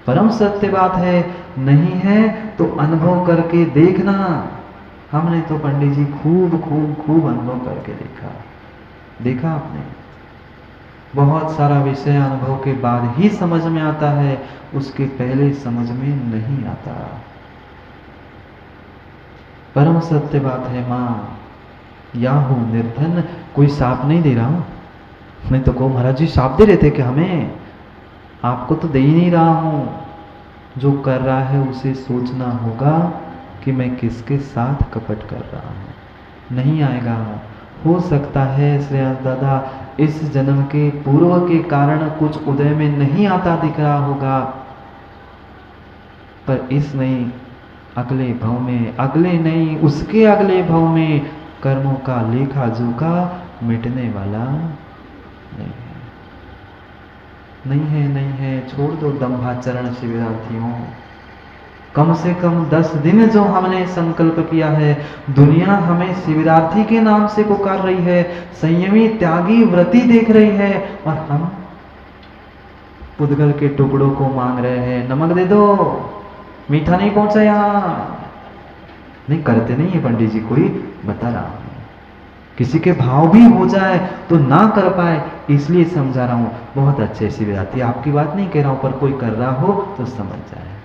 परम सत्य बात है। नहीं है तो अनुभव करके देखना। हमने तो पंडित जी खूब खूब खूब अनुभव करके देखा आपने। बहुत सारा विषय अनुभव के बाद ही समझ में आता है, उसके पहले समझ में नहीं आता। परम सत्य बात है माँ। या हो निर्धन, कोई साप नहीं दे रहा हूं। नहीं तो को महाराज जी साप दे रहे थे कि हमें, आपको तो दे ही नहीं रहा हूं। जो कर रहा है उसे सोचना होगा कि मैं किसके साथ कपट कर रहा हूं। नहीं आएगा। हो सकता है श्रेयस दादा इस जन्म के पूर्व के कारण कुछ उदय में नहीं आता दिख रहा होगा, पर इस नहीं अगले भव में, अगले नहीं उसके अगले भव में कर्मों का लेखा जोखा मिटने वाला नहीं है। नहीं है, नहीं है। छोड़ दो दंभाचरण शिविरार्थियों। कम से कम 10 दिन जो हमने संकल्प किया है, दुनिया हमें शिविरार्थी के नाम से पुकार रही है, संयमी त्यागी व्रती देख रही है, और हम पुद्गल के टुकड़ों को मांग रहे हैं। नमक दे दो, मीठा नहीं पहुंचा यहां। नहीं करते नहीं है पंडित जी, कोई बता रहा हूं। किसी के भाव भी हो जाए तो ना कर पाए, इसलिए समझा रहा हूं। बहुत अच्छे शिविरार्थी, आपकी बात नहीं कह रहा हूं, पर कोई कर रहा हो तो समझ जाए।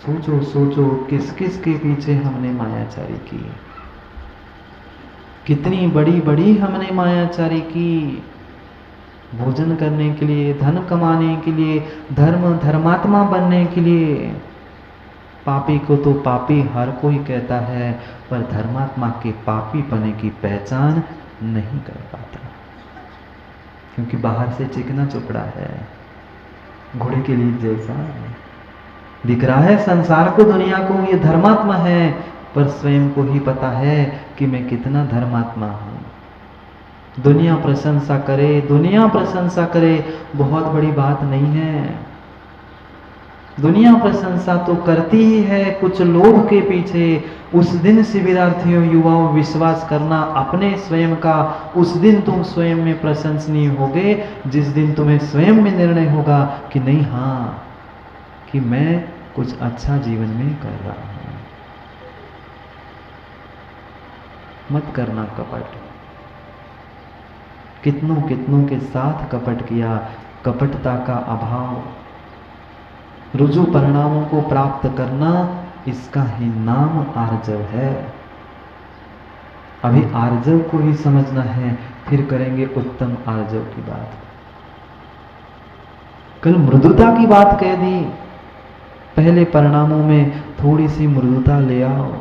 सोचो सोचो किस किस के पीछे हमने मायाचारी की, कितनी बड़ी बड़ी हमने मायाचारी की। भोजन करने के लिए, धन कमाने के लिए, धर्मात्मा बनने के लिए। पापी को तो पापी हर कोई कहता है, पर धर्मात्मा के पापी पने की पहचान नहीं कर पाता, क्योंकि बाहर से चिकना चुपड़ा है, घोड़े के लिए जैसा दिख रहा है संसार को, दुनिया को, ये धर्मात्मा है, पर स्वयं को ही पता है कि मैं कितना धर्मात्मा हूं। दुनिया प्रशंसा करे, दुनिया प्रशंसा करे, बहुत बड़ी बात नहीं है। दुनिया प्रशंसा तो करती ही है कुछ लोभ के पीछे। उस दिन शिविरार्थियों, युवाओं, विश्वास करना अपने स्वयं का, उस दिन तुम स्वयं में प्रशंसनीय होगे, जिस दिन तुम्हें स्वयं में निर्णय होगा कि नहीं, हाँ, कि मैं कुछ अच्छा जीवन में कर रहा हूं। मत करना कपट। कितनों कितनों के साथ कपट किया, कपटता का अभाव, रुजु परिणामों को प्राप्त करना, इसका ही नाम आर्जव है। अभी आर्जव को ही समझना है, फिर करेंगे उत्तम आर्जव की बात। कल मृदुता की बात कह दी, पहले परिणामों में थोड़ी सी मृदुता ले आओ,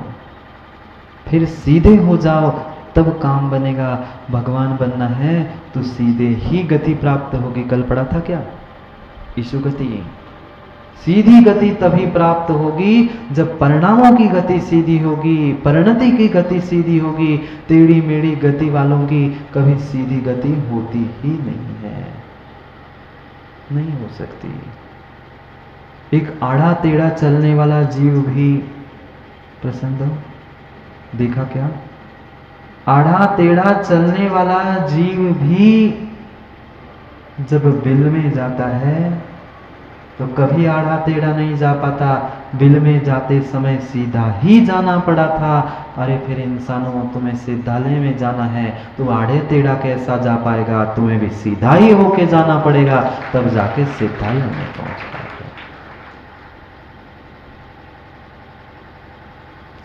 फिर सीधे हो जाओ, तब काम बनेगा। भगवान बनना है तो सीधे ही गति प्राप्त होगी। कल पढ़ा था क्या, ईशु गति। सीधी गति तभी प्राप्त होगी जब परिणामों की गति सीधी होगी, परिणति की गति सीधी होगी। टेढ़ी मेढ़ी गति वालों की कभी सीधी गति होती ही नहीं है, नहीं हो सकती। एक आड़ा टेढ़ा चलने वाला जीव भी प्रसन्न हो, देखा क्या? आड़ा टेढ़ा चलने वाला जीव भी जब बिल में जाता है तो कभी आड़ा टेढ़ा नहीं जा पाता। बिल में जाते समय सीधा ही जाना पड़ा था। अरे फिर इंसानों, तुम्हें सिद्धालय में जाना है तो आड़े टेढ़ा कैसा जा पाएगा? तुम्हें भी सीधा ही होके जाना पड़ेगा, तब जाके सिद्धालय में पहुंच पाएगा।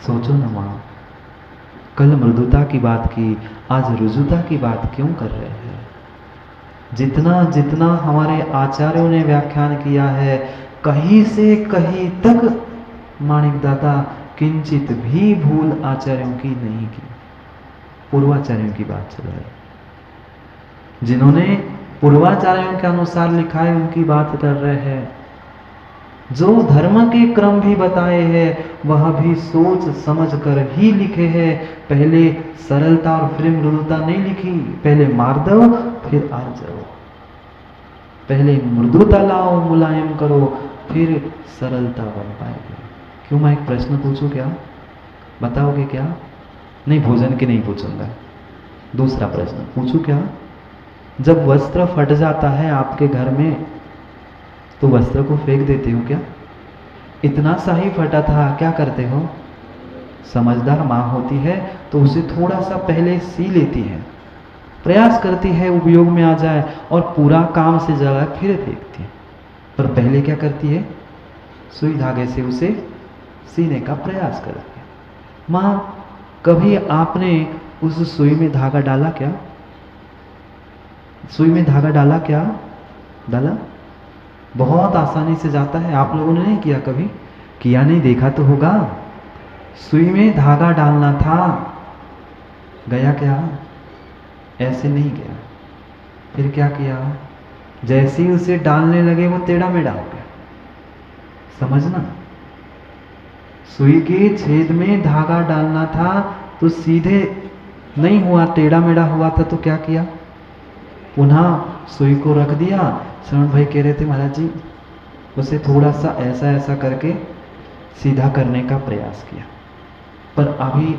सोचो न मां, कल मृदुता की बात की, आज रुजुता की बात क्यों कर रहे हैं? जितना जितना हमारे आचार्यों ने व्याख्यान किया है, कहीं से कहीं तक माणिक दादा किंचित भी भूल आचार्यों की नहीं की। पूर्वाचार्यों की बात चल रही है, जिन्होंने पूर्वाचार्यों के अनुसार लिखा है उनकी बात कर रहे हैं। जो धर्म के क्रम भी बताए हैं वह भी सोच समझ कर ही लिखे हैं। पहले सरलता और फिर मृदुता नहीं लिखी, पहले मार दो फिर आ जाओ। पहले मृदुता लाओ, मुलायम करो, फिर सरलता बन पाएगी। क्यों? मैं एक प्रश्न पूछूं क्या? बताओगे क्या? नहीं, भोजन के नहीं पूछूंगा। दूसरा प्रश्न पूछूं क्या? जब वस्त्र फट जाता है आपके घर में तो वस्त्र को फेंक देते हो क्या? इतना सा ही फटा था, क्या करते हो? समझदार माँ होती है तो उसे थोड़ा सा पहले सी लेती है, प्रयास करती है उपयोग में आ जाए, और पूरा काम से ज़्यादा फिर फेंकती है। पर पहले क्या करती है? सुई धागे से उसे सीने का प्रयास करती है। माँ, कभी आपने उस सुई में धागा डाला क्या? सुई में धागा डाला क्या? डाला? बहुत आसानी से जाता है। आप लोगों ने नहीं किया कभी? किया नहीं, देखा तो होगा। सुई में धागा डालना था, गया क्या? ऐसे नहीं गया। फिर क्या किया? जैसे ही उसे डालने लगे वो टेढ़ा मेढ़ा हो गया। समझना, सुई के छेद में धागा डालना था तो सीधे नहीं हुआ, टेढ़ा मेढ़ा हुआ था, तो क्या किया? पुनः सुई को रख दिया। श्रवण भाई कह रहे थे महाराज जी, उसे थोड़ा सा ऐसा ऐसा करके सीधा करने का प्रयास किया, पर अभी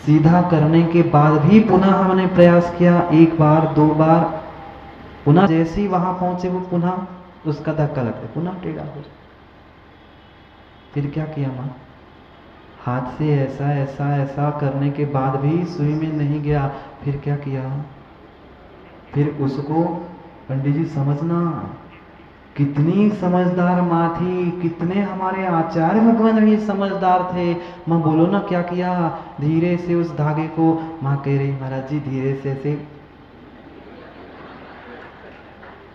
सीधा करने के बाद भी पुनः हमने प्रयास किया, एक बार दो बार, पुनः जैसे ही वहां पहुंचे वो पुनः उसका धक्का लगता, पुनः टेढ़ा हो जाए। फिर क्या किया माँ? हाथ से ऐसा ऐसा ऐसा करने के बाद भी सुई में नहीं गया। फिर क्या किया? फिर उसको, पंडित जी समझना, कितनी समझदार माँ थी, कितने हमारे आचार्य भगवान भी समझदार थे। माँ बोलो ना क्या किया? धीरे से उस धागे को, माँ कह रही महाराज जी धीरे से ऐसे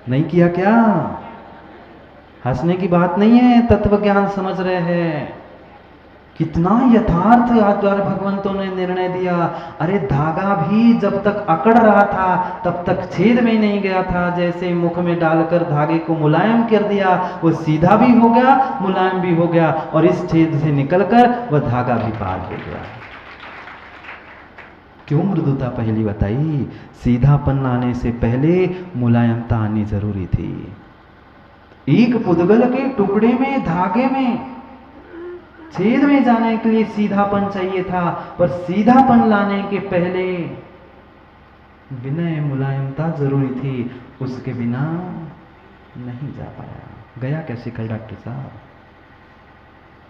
नहीं किया क्या? हंसने की बात नहीं है, तत्व ज्ञान समझ रहे हैं। कितना यथार्थ आचार्य भगवंतों ने निर्णय दिया। अरे धागा भी जब तक अकड़ रहा था तब तक छेद में नहीं गया था, जैसे मुख में डालकर धागे को मुलायम कर दिया, वो सीधा भी हो गया, मुलायम भी हो गया, और इस छेद से निकलकर वह धागा भी पार हो गया। क्यों मृदुता पहली बताई? सीधापन आने से पहले मुलायमता आनी जरूरी थी। एक पुद्गल के टुकड़े में, धागे में, छेद में जाने के लिए सीधापन चाहिए था, पर सीधापन लाने के पहले विनय मुलायमता जरूरी थी, उसके बिना नहीं जा पाया। गया कैसे कल डॉक्टर साहब?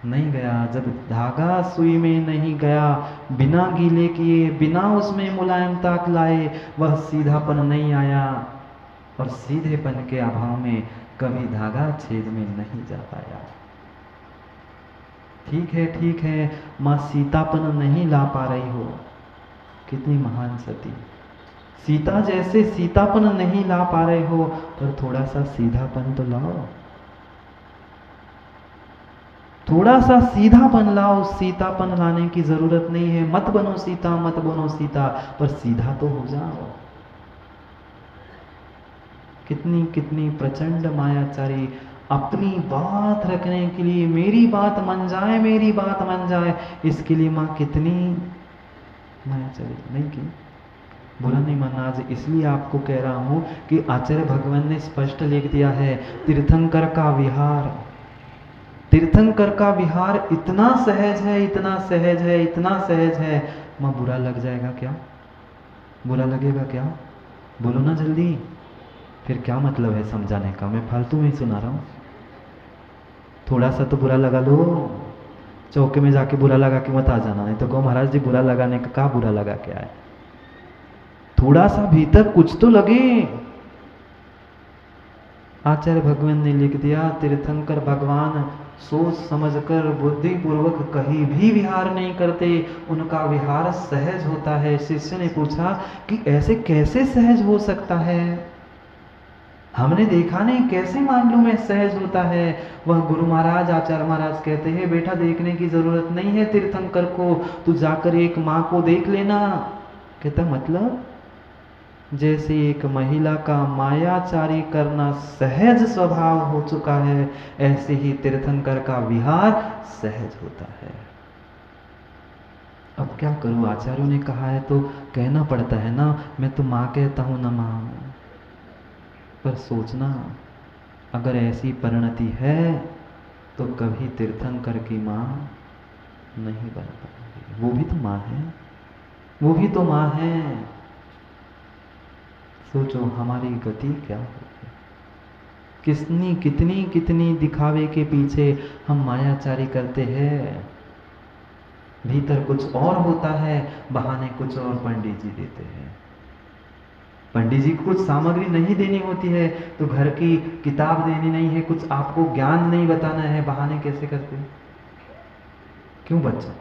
नहीं गया। जब धागा सुई में नहीं गया, बिना गीले किए, बिना उसमें मुलायमता लाए, वह सीधापन नहीं आया, और सीधेपन के अभाव में कभी धागा छेद में नहीं जा पाया। ठीक है, माँ सीतापन नहीं ला पा रही हो, कितनी महान सती। सीता जैसे सीतापन नहीं ला पा रहे हो, पर थोड़ा सा सीधापन तो लाओ, थोड़ा सा सीधापन लाओ। सीतापन लाने की जरूरत नहीं है, मत बनो सीता, मत बनो सीता, पर सीधा तो हो जाओ। कितनी कितनी प्रचंड मायाचारी, अपनी बात रखने के लिए, मेरी बात मन जाए, मेरी बात मन जाए, इसके लिए माँ कितनी मायाचारी नहीं की। बुरा नहीं मानना, आज इसलिए आपको कह रहा हूं कि आचार्य भगवान ने स्पष्ट लिख दिया है, तीर्थंकर का विहार, तीर्थंकर का विहार इतना सहज है, इतना सहज है, इतना सहज है। माँ बुरा लग जाएगा क्या? बुरा लगेगा क्या? बोलो ना जल्दी। फिर क्या मतलब है समझाने का? मैं फालतू में ही सुना रहा हूँ। थोड़ा सा तो बुरा लगा लो, चौके में जाके बुरा लगा के मत आ जाना, नहीं तो कहो महाराज जी बुरा लगाने का क्या बुरा लगा क्या है? थोड़ा सा भीतर कुछ तो लगे। आचार्य भगवान ने लिख दिया, तीर्थंकर भगवान सोच समझकर बुद्धिपूर्वक कहीं भी विहार नहीं करते, उनका विहार सहज होता है। शिष्य ने पूछा कि ऐसे कैसे सहज हो सकता है? हमने देखा नहीं, कैसे मालूम है सहज होता है? वह गुरु महाराज, आचार्य महाराज कहते हैं, बेटा देखने की जरूरत नहीं है तीर्थंकर को, तू जाकर एक माँ को देख लेना। कहता मतलब? जैसे एक महिला का मायाचारी करना सहज स्वभाव हो चुका है, ऐसे ही तीर्थंकर का विहार सहज होता है। अब क्या करूं, आचार्यों ने कहा है तो कहना पड़ता है ना, मैं तो माँ कहता हूं ना माँ। पर सोचना, अगर ऐसी परिणति है तो कभी तीर्थंकर की माँ नहीं बन पाएगी। वो भी तो माँ है, वो भी तो माँ है। सोचो हमारी गति क्या होगी। कितनी कितनी कितनी दिखावे के पीछे हम मायाचारी करते हैं। भीतर कुछ और होता है, बहाने कुछ और पंडित जी देते हैं। पंडित जी को कुछ सामग्री नहीं देनी होती है तो घर की किताब देनी नहीं है, कुछ आपको ज्ञान नहीं बताना है, बहाने कैसे करते हैं? क्यों बच्चा?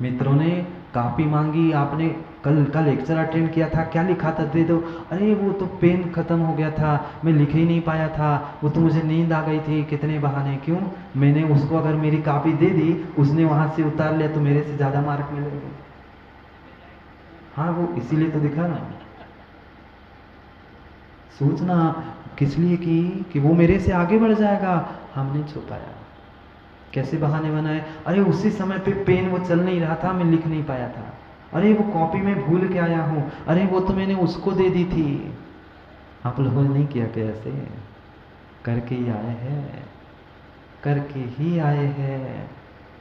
मित्रों ने कॉपी मांगी, आपने कल लेक्चर अटेंड किया था, क्या लिखा था? दे दो। अरे वो तो पेन खत्म हो गया था, मैं लिख ही नहीं पाया था, वो तो मुझे नींद आ गई थी। कितने बहाने। क्यों? मैंने उसको अगर मेरी कॉपी दे दी, उसने वहां से उतार लिया तो मेरे से ज्यादा मार्क मिलेंगे। हाँ, वो इसीलिए तो दिखा ना। सोचना किस लिए कि वो मेरे से आगे बढ़ जाएगा, हमने छुपाया। कैसे बहाने बनाए? अरे उसी समय पे पेन वो चल नहीं रहा था, मैं लिख नहीं पाया था। अरे वो कॉपी में भूल के आया हूँ, अरे वो तो मैंने उसको दे दी थी। आप लोगों ने नहीं किया कैसे? करके ही आए हैं, करके ही आए हैं।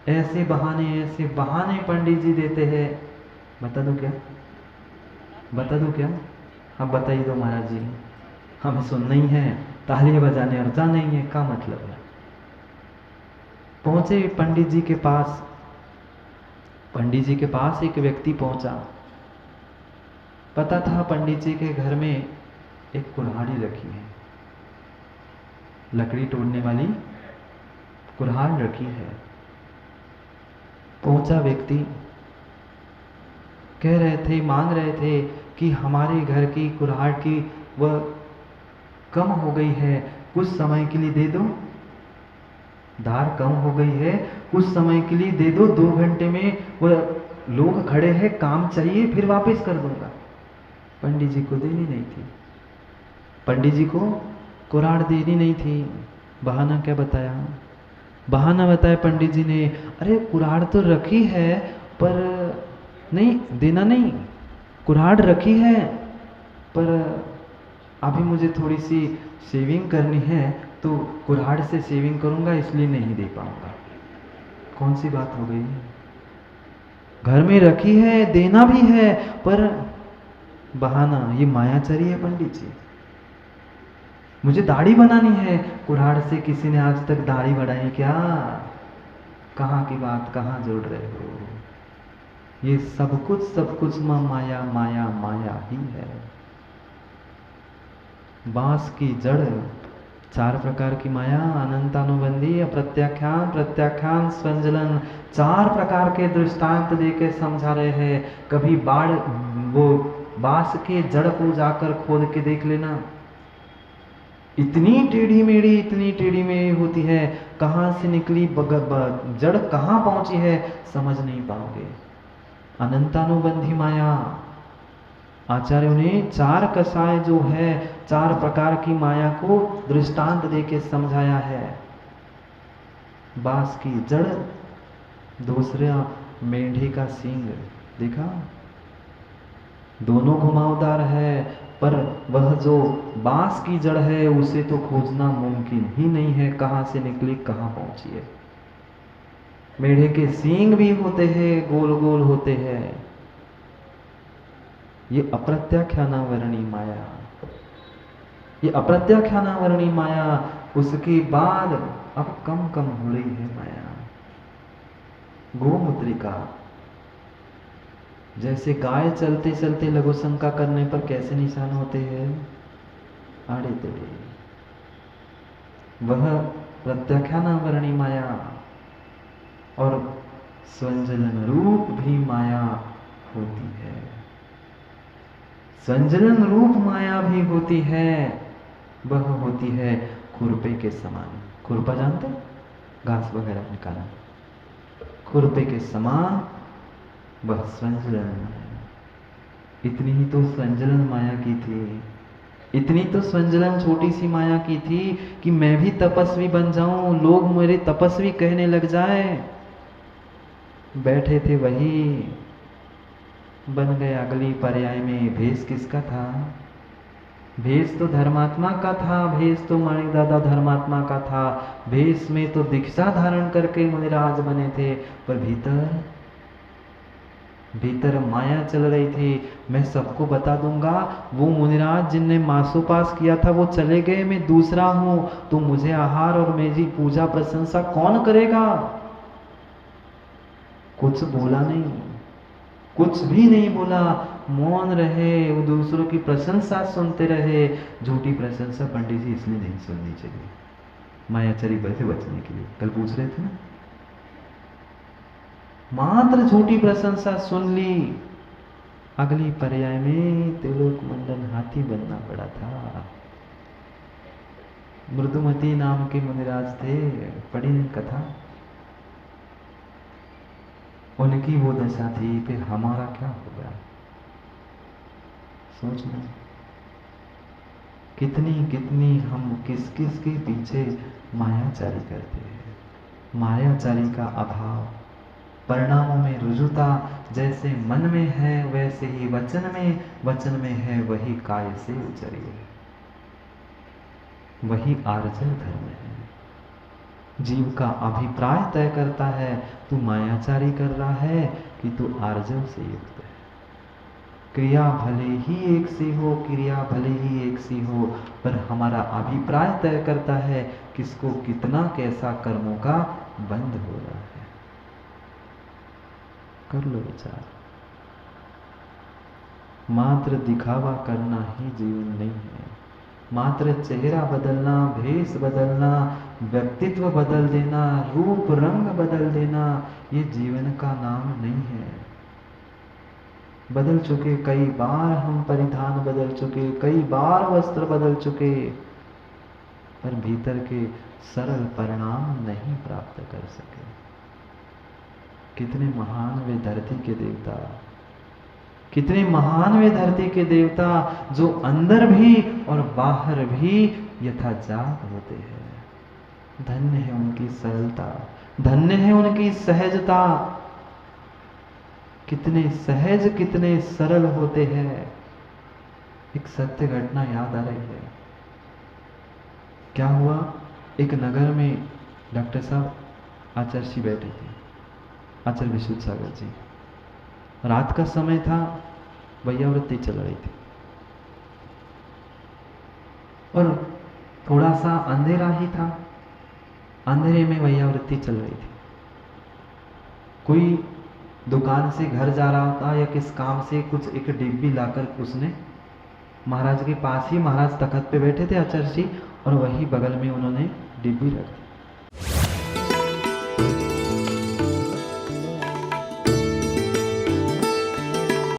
ऐसे बहाने पंडित जी देते हैं। बता दो क्या? बता दो क्या? हाँ बताइए दो महाराज जी, हमें सुनना ही है, तालियां बजाने और जाना ही है, क्या मतलब है? पहुंचे पंडित जी के पास। पंडित जी के पास एक व्यक्ति पहुंचा। पता था पंडित जी के घर में एक कुल्हाड़ी रखी है, लकड़ी तोड़ने वाली कुल्हाड़ रखी है। पहुंचा व्यक्ति, कह रहे थे, मांग रहे थे कि हमारे घर की कुल्हाड़ की वह कम हो गई है, कुछ समय के लिए दे दो। धार कम हो गई है, कुछ समय के लिए दे दो, 2 घंटे में वह लोग खड़े हैं, काम चाहिए, फिर वापस कर दूंगा। पंडित जी को देनी नहीं थी, पंडित जी को कुल्हाड़ देनी नहीं थी। बहाना क्या बताया? बहाना बताया पंडित जी ने, अरे कुल्हाड़ तो रखी है पर नहीं देना, नहीं कुल्हाड़ रखी है पर अभी मुझे थोड़ी सी सेविंग करनी है, तो कुल्हाड़ से सेविंग करूंगा, इसलिए नहीं दे पाऊंगा। कौन सी बात हो गई? घर में रखी है, देना भी है, पर बहाना। ये मायाचरी है पंडित जी। मुझे दाढ़ी बनानी है, कुल्हाड़ से किसी ने आज तक दाढ़ी बढ़ाई क्या? कहाँ की बात कहाँ जोड़ रहे हो? ये सब कुछ माया माया माया ही है। बांस की जड़ 4 प्रकार की माया, अनंतानुबंधी, अप्रत्याख्यान, प्रत्याख्यान, संजलन। 4 प्रकार के दृष्टांत देके समझा रहे हैं। कभी बाढ़ वो बांस के जड़ को जाकर खोद के देख लेना, इतनी टेढ़ी मेढ़ी होती है, कहाँ से निकली जड़ कहाँ पहुंची है समझ नहीं पाओगे। अनंतानुबंधी माया, आचार्यों ने 4 कसाय जो है, 4 प्रकार की माया को दृष्टांत देके समझाया है। बांस की जड़, दूसरा मेंढे का सींग, देखा? दोनों घुमावदार है, पर वह जो बांस की जड़ है उसे तो खोजना मुमकिन ही नहीं है, कहाँ से निकली कहाँ पहुंची है। मेढे के सींग भी होते हैं, गोल गोल होते हैं। ये अप्रत्याख्यानावरणी माया, ये अप्रत्याख्यानावरणी माया। उसके बाद अब कम हो रही है माया। गोमूत्रिका, जैसे गाय चलते चलते लघु शंका करने पर कैसे निशान होते हैं, आड़े तेड़े, वह प्रत्याख्यानावरणी माया। और संजलन रूप भी माया होती है, संजलन रूप माया भी होती है। वह होती है खुरपे के समान। खुरपा जानते? घास वगैरह निकाला, खुरपे के समान वह संजलन माया। इतनी ही तो संजलन माया की थी, इतनी तो संजलन छोटी सी माया की थी कि मैं भी तपस्वी बन जाऊं, लोग मेरे तपस्वी कहने लग जाए। बैठे थे वही बन गए अगली पर्याय में। भेष किसका था? भेष तो धर्मात्मा का था, भेष तो माणिक दादा धर्मात्मा का था। भेष में तो दीक्षा धारण करके मुनिराज बने थे, पर भीतर भीतर माया चल रही थी, मैं सबको बता दूंगा, वो मुनिराज जिनने मासोपास किया था वो चले गए, मैं दूसरा हूं, तो मुझे आहार और मेरी पूजा प्रशंसा कौन करेगा? कुछ बोला नहीं, कुछ भी नहीं बोला, मौन रहे, वो दूसरों की प्रशंसा सुनते रहे। झूठी प्रशंसा पंडित जी इसलिए नहीं सुननी चाहिए, मायाचारी पर से बचने के लिए, कल पूछ रहे थे ना। मात्र झूठी प्रशंसा सुन ली, अगली पर्याय में त्रिलोक मंडन हाथी बनना पड़ा था। मृदुमती नाम के मुनिराज थे, पढ़ी नहीं कथा, उनकी वो दशा थी, फिर हमारा क्या होगा? सोचना, कितनी कितनी हम किस किस के पीछे मायाचारी करते हैं। मायाचारी का अभाव, परिणामों में रुजुता, जैसे मन में है वैसे ही वचन में, वचन में है वही काय से उचरिए, वही आर्जव धर्म है। जीव का अभिप्राय तय करता है, तू मायाचारी कर रहा है कि तू आर्जव से युक्त है। क्रिया भले ही एक सी हो, क्रिया भले ही एक सी हो, पर हमारा अभिप्राय तय करता है किसको कितना कैसा कर्मों का बंध हो रहा है। कर लो विचार। मात्र दिखावा करना ही जीवन नहीं है, मात्र चेहरा बदलना, भेष बदलना, व्यक्तित्व बदल देना, रूप रंग बदल देना, ये जीवन का नाम नहीं है। बदल चुके कई बार हम, परिधान बदल चुके कई बार, वस्त्र बदल चुके, पर भीतर के सरल परिणाम नहीं प्राप्त कर सके। कितने महान वे धरती के देवता, कितने महान वे धरती के देवता, जो अंदर भी और बाहर भी यथाजात होते हैं। धन्य है उनकी सरलता, धन्य है उनकी सहजता, कितने सहज कितने सरल होते हैं। एक सत्य घटना याद आ रही है। क्या हुआ, एक नगर में डॉक्टर साहब आचार्य बैठे थे, आचार्य विशुद्ध सागर जी। रात का समय था, वैयावृत्ति चल रही थी और थोड़ा सा अंधेरा ही था, अंधेरे में वैयावृत्ति चल रही थी। कोई दुकान से घर जा रहा था या किस काम से कुछ एक डिब्बी लाकर उसने महाराज के पास ही, महाराज तखत पे बैठे थे आचार्य जी, और वही बगल में उन्होंने डिब्बी रख दी।